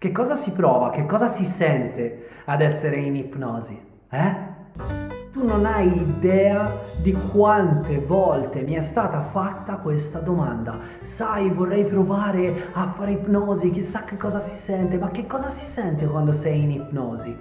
Che cosa si prova? Che cosa si sente ad essere in ipnosi? Tu non hai idea di quante volte mi è stata fatta questa domanda. Sai, vorrei provare a fare ipnosi, chissà che cosa si sente, ma che cosa si sente quando sei in ipnosi?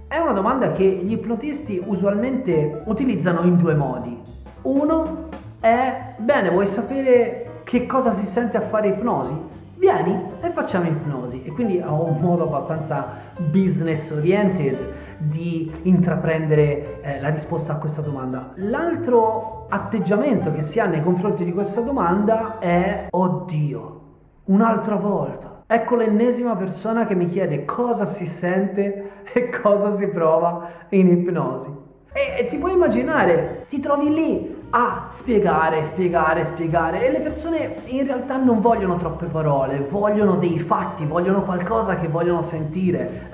È una domanda che gli ipnotisti usualmente utilizzano in due modi. Uno è, bene, vuoi sapere che cosa si sente a fare ipnosi? Vieni e facciamo ipnosi. E quindi ho un modo abbastanza business oriented di intraprendere la risposta a questa domanda. L'altro atteggiamento che si ha nei confronti di questa domanda è: oddio, un'altra volta. Ecco l'ennesima persona che mi chiede cosa si sente e cosa si prova in ipnosi. E ti puoi immaginare, ti trovi lì a spiegare e le persone in realtà non vogliono troppe parole, vogliono dei fatti, vogliono qualcosa che vogliono sentire.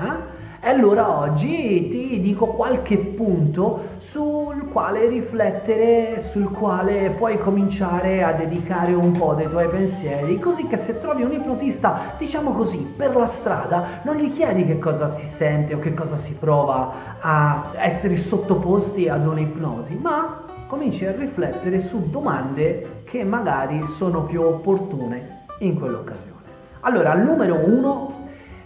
E allora oggi ti dico qualche punto sul quale riflettere, sul quale puoi cominciare a dedicare un po' dei tuoi pensieri, così che se trovi un ipnotista, diciamo così, per la strada, non gli chiedi che cosa si sente o che cosa si prova a essere sottoposti ad un'ipnosi, ma cominci a riflettere su domande che magari sono più opportune in quell'occasione. Allora, al numero 1,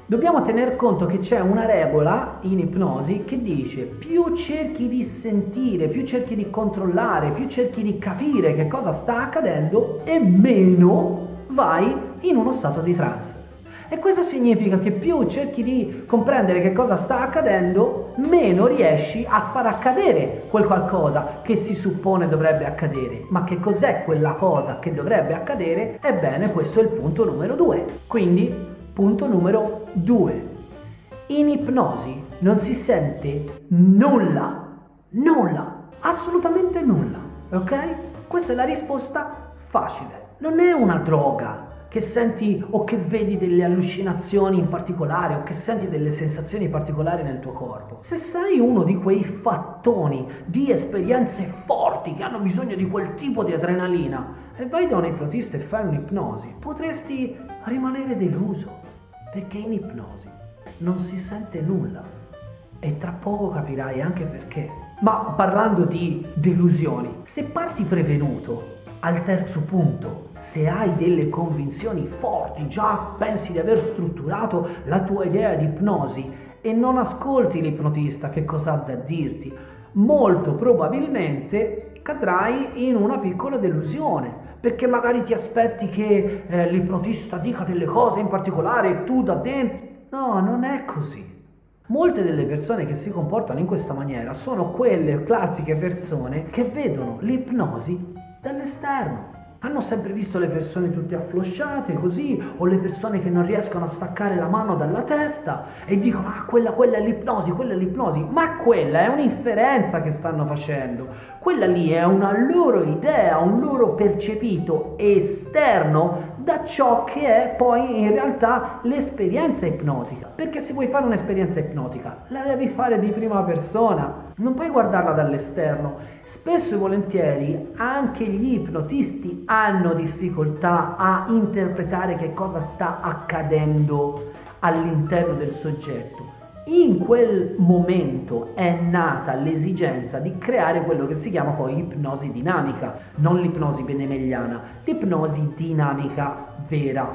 dobbiamo tener conto che c'è una regola in ipnosi che dice: più cerchi di sentire, più cerchi di controllare, più cerchi di capire che cosa sta accadendo e meno vai in uno stato di trance. E questo significa che più cerchi di comprendere che cosa sta accadendo, meno riesci a far accadere quel qualcosa che si suppone dovrebbe accadere. Ma che cos'è quella cosa che dovrebbe accadere? Ebbene, questo è il punto numero 2. Quindi, punto numero 2. In ipnosi non si sente nulla, assolutamente nulla, ok? Questa è la risposta facile. Non è una droga che senti o che vedi delle allucinazioni in particolare o che senti delle sensazioni particolari nel tuo corpo. Se sei uno di quei fattoni di esperienze forti che hanno bisogno di quel tipo di adrenalina e vai da un ipnotista e fai un'ipnosi, potresti rimanere deluso, perché in ipnosi non si sente nulla e tra poco capirai anche perché. Ma parlando di delusioni, se parti prevenuto al terzo punto, se hai delle convinzioni forti, già pensi di aver strutturato la tua idea di ipnosi e non ascolti l'ipnotista che cosa ha da dirti, molto probabilmente cadrai in una piccola delusione, perché magari ti aspetti che l'ipnotista dica delle cose in particolare e tu da dentro... No, non è così. Molte delle persone che si comportano in questa maniera sono quelle classiche persone che vedono l'ipnosi dall'esterno. Hanno sempre visto le persone tutte afflosciate così, o le persone che non riescono a staccare la mano dalla testa e dicono: ah, quella è l'ipnosi, ma quella è un'inferenza che stanno facendo, quella lì è una loro idea, un loro percepito esterno da ciò che è poi in realtà l'esperienza ipnotica. Perché se vuoi fare un'esperienza ipnotica la devi fare di prima persona, non puoi guardarla dall'esterno. Spesso e volentieri anche gli ipnotisti hanno difficoltà a interpretare che cosa sta accadendo all'interno del soggetto. In quel momento è nata l'esigenza di creare quello che si chiama poi ipnosi dinamica, non l'ipnosi benemelliana, l'ipnosi dinamica vera.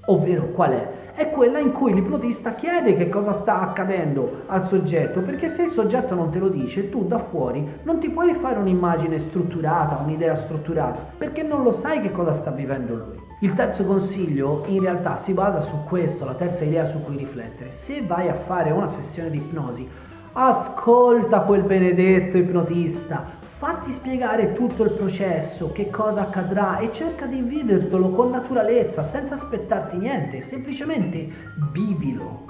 Ovvero qual è? È quella in cui l'ipnotista chiede che cosa sta accadendo al soggetto, perché se il soggetto non te lo dice, tu da fuori non ti puoi fare un'immagine strutturata, un'idea strutturata, perché non lo sai che cosa sta vivendo lui. Il terzo consiglio in realtà si basa su questo, la terza idea su cui riflettere. Se vai a fare una sessione di ipnosi, ascolta quel benedetto ipnotista, fatti spiegare tutto il processo, che cosa accadrà e cerca di vivertelo con naturalezza, senza aspettarti niente, semplicemente vivilo.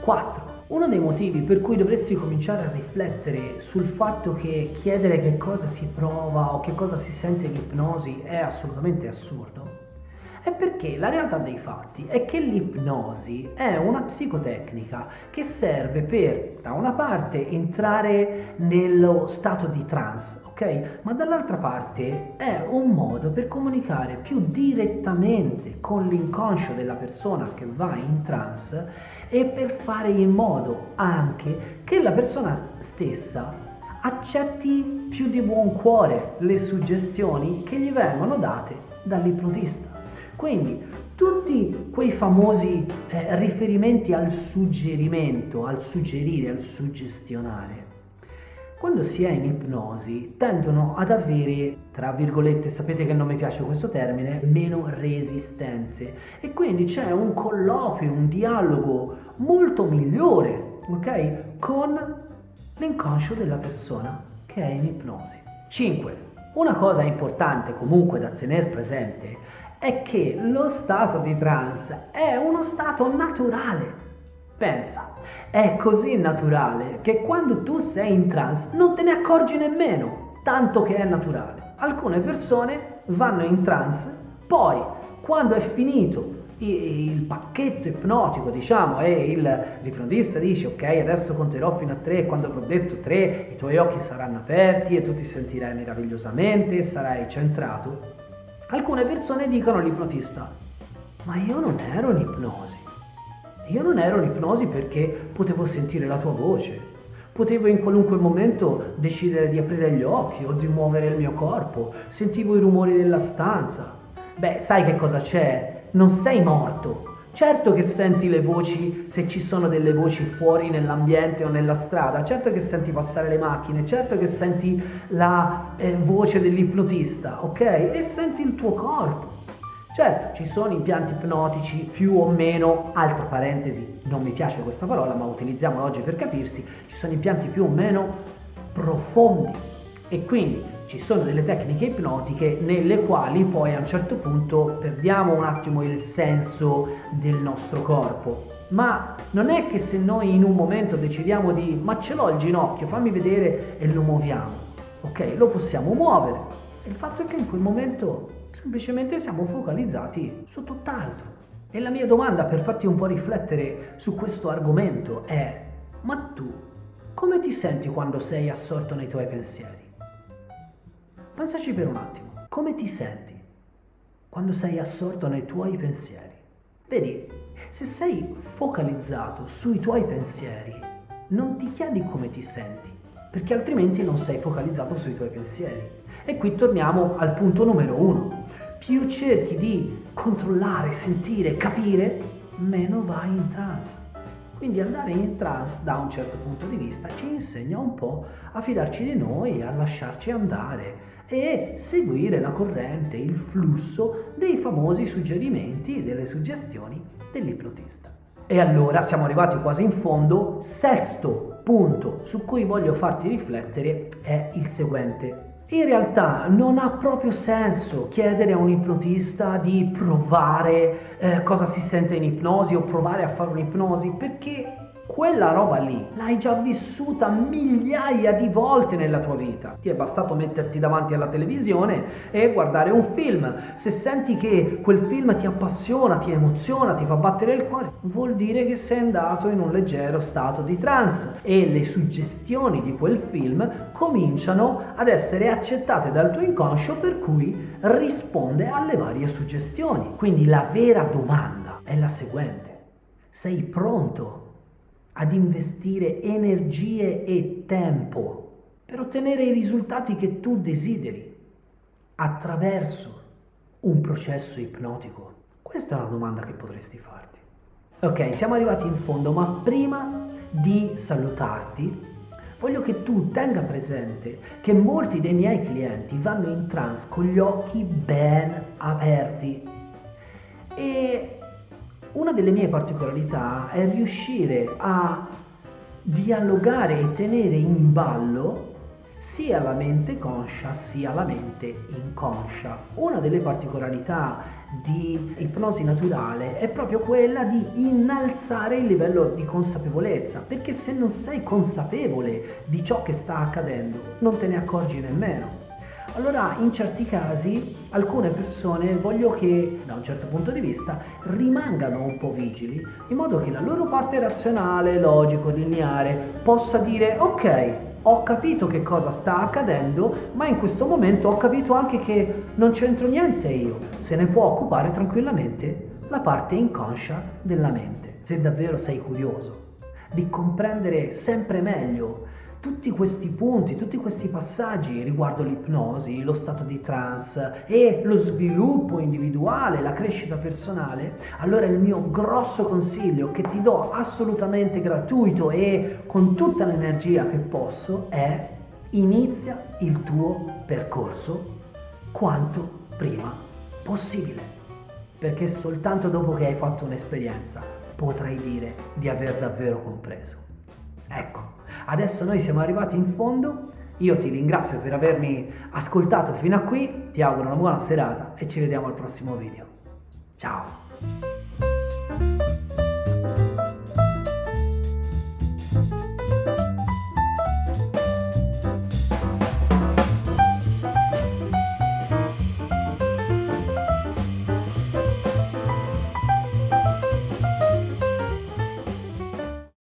4. Uno dei motivi per cui dovresti cominciare a riflettere sul fatto che chiedere che cosa si prova o che cosa si sente in ipnosi è assolutamente assurdo è perché la realtà dei fatti è che l'ipnosi è una psicotecnica che serve per, da una parte, entrare nello stato di trance, ok? ok? Ma dall'altra parte è un modo per comunicare più direttamente con l'inconscio della persona che va in trance e per fare in modo anche che la persona stessa accetti più di buon cuore le suggestioni che gli vengono date dall'ipnotista. Quindi tutti quei famosi riferimenti al suggerimento, al suggerire, al suggestionare, quando si è in ipnosi tendono ad avere, tra virgolette, sapete che non mi piace questo termine, meno resistenze, e quindi c'è un colloquio, un dialogo molto migliore, ok? Con l'inconscio della persona che è in ipnosi. 5. Una cosa importante comunque da tenere presente è che lo stato di trance è uno stato naturale. Pensa, è così naturale che quando tu sei in trance non te ne accorgi nemmeno, tanto che è naturale. Alcune persone vanno in trance, poi quando è finito il pacchetto ipnotico, diciamo, e l'ipnotista dice ok, adesso conterò fino a 3, quando avrò detto 3 i tuoi occhi saranno aperti e tu ti sentirai meravigliosamente e sarai centrato. Alcune persone dicono all'ipnotista: ma io non ero in ipnosi. Io non ero in ipnosi perché potevo sentire la tua voce, potevo in qualunque momento decidere di aprire gli occhi o di muovere il mio corpo, sentivo i rumori della stanza. Beh, sai che cosa c'è? Non sei morto. Certo che senti le voci, se ci sono delle voci fuori nell'ambiente o nella strada, certo che senti passare le macchine, certo che senti la voce dell'ipnotista, ok? E senti il tuo corpo. Certo, ci sono impianti ipnotici più o meno, altra parentesi, non mi piace questa parola, ma utilizziamola oggi per capirsi, ci sono impianti più o meno profondi e quindi ci sono delle tecniche ipnotiche nelle quali poi a un certo punto perdiamo un attimo il senso del nostro corpo. Ma non è che se noi in un momento decidiamo di ma ce l'ho il ginocchio, fammi vedere e lo muoviamo, ok? Lo possiamo muovere. E il fatto è che in quel momento semplicemente siamo focalizzati su tutt'altro. E la mia domanda per farti un po' riflettere su questo argomento è: ma tu come ti senti quando sei assorto nei tuoi pensieri? Pensaci per un attimo, come ti senti quando sei assorto nei tuoi pensieri? Vedi, se sei focalizzato sui tuoi pensieri, non ti chiedi come ti senti, perché altrimenti non sei focalizzato sui tuoi pensieri. E qui torniamo al punto numero 1. Più cerchi di controllare, sentire, capire, meno vai in trance. Quindi andare in trance da un certo punto di vista ci insegna un po' a fidarci di noi, a lasciarci andare e seguire la corrente, il flusso dei famosi suggerimenti e delle suggestioni dell'ipnotista. E allora siamo arrivati quasi in fondo. 6° punto su cui voglio farti riflettere è il seguente. In realtà non ha proprio senso chiedere a un ipnotista di provare cosa si sente in ipnosi o provare a fare un'ipnosi, perché quella roba lì l'hai già vissuta migliaia di volte nella tua vita. Ti è bastato metterti davanti alla televisione e guardare un film. Se senti che quel film ti appassiona, ti emoziona, ti fa battere il cuore, vuol dire che sei andato in un leggero stato di trance e le suggestioni di quel film cominciano ad essere accettate dal tuo inconscio, per cui risponde alle varie suggestioni. Quindi la vera domanda è la seguente: sei pronto ad investire energie e tempo per ottenere i risultati che tu desideri attraverso un processo ipnotico? Questa è una domanda che potresti farti. Ok, siamo arrivati in fondo, ma prima di salutarti voglio che tu tenga presente che molti dei miei clienti vanno in trance con gli occhi ben aperti e una delle mie particolarità è riuscire a dialogare e tenere in ballo sia la mente conscia sia la mente inconscia. Una delle particolarità di ipnosi naturale è proprio quella di innalzare il livello di consapevolezza, perché se non sei consapevole di ciò che sta accadendo non te ne accorgi nemmeno. Allora, in certi casi, alcune persone voglio che, da un certo punto di vista, rimangano un po' vigili, in modo che la loro parte razionale, logico, lineare, possa dire: ok, ho capito che cosa sta accadendo, ma in questo momento ho capito anche che non c'entro niente io, se ne può occupare tranquillamente la parte inconscia della mente. Se davvero sei curioso di comprendere sempre meglio tutti questi punti, tutti questi passaggi riguardo l'ipnosi, lo stato di trance e lo sviluppo individuale, la crescita personale, allora il mio grosso consiglio che ti do assolutamente gratuito e con tutta l'energia che posso è: inizia il tuo percorso quanto prima possibile, perché soltanto dopo che hai fatto un'esperienza potrai dire di aver davvero compreso. Ecco, adesso noi siamo arrivati in fondo, io ti ringrazio per avermi ascoltato fino a qui, ti auguro una buona serata e ci vediamo al prossimo video. Ciao!